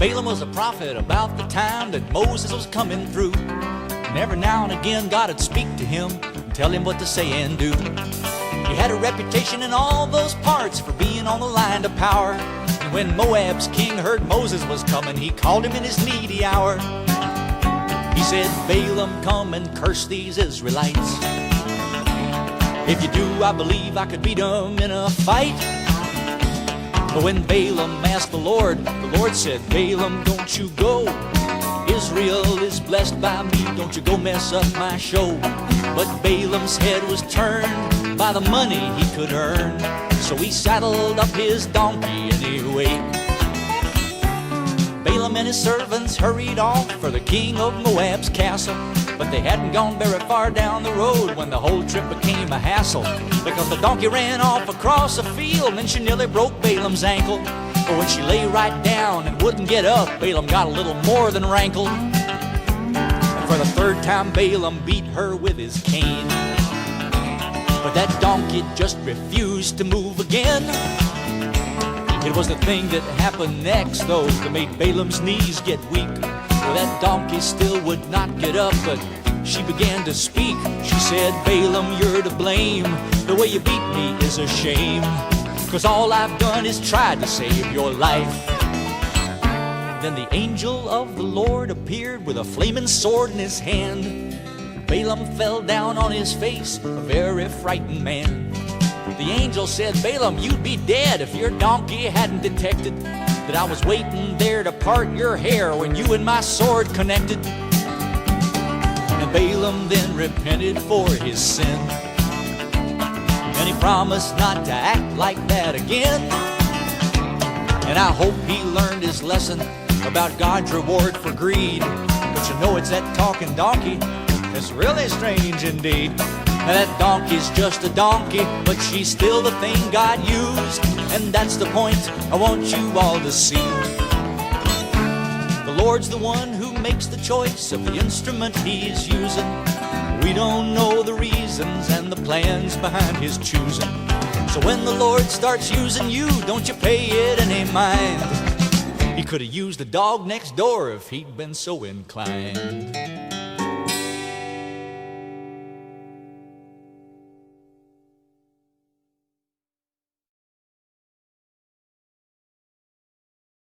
Balaam was a prophet about the time that Moses was coming through. And every now and again God would speak to him and tell him what to say and do. He had a reputation in all those parts for being on the line to power. And when Moab's king heard Moses was coming, he called him in his needy hour. He said, Balaam, come and curse these Israelites. If you do, I believe I could beat them in a fight. But when Balaam asked the Lord said, Balaam, don't you go. Israel is blessed by me, don't you go mess up my show. But Balaam's head was turned by the money he could earn, so he saddled up his donkey anyway. Balaam and his servants hurried off for the king of Moab's castle. But they hadn't gone very far down the road when the whole trip became a hassle, because the donkey ran off across a field and she nearly broke Balaam's ankle. But when she lay right down and wouldn't get up, Balaam got a little more than rankled. And for the third time Balaam beat her with his cane. But that donkey just refused to move again. It was the thing that happened next, though, that made Balaam's knees get weak. Well, that donkey still would not get up, but she began to speak. She said, Balaam, you're to blame. The way you beat me is a shame, 'cause all I've done is tried to save your life. Then the angel of the Lord appeared with a flaming sword in his hand. Balaam fell down on his face, a very frightened man. The angel said, Balaam, you'd be dead if your donkey hadn't detected that I was waiting there to part your hair when you and my sword connected. And Balaam then repented for his sin, and he promised not to act like that again. And I hope he learned his lesson about God's reward for greed. But you know, it's that talking donkey that's really strange indeed. Now that donkey's just a donkey, but she's still the thing God used. And that's the point I want you all to see. The Lord's the one who makes the choice of the instrument He's using. We don't know the reasons and the plans behind His choosing. So when the Lord starts using you, don't you pay it any mind. He could have used the dog next door if he'd been so inclined.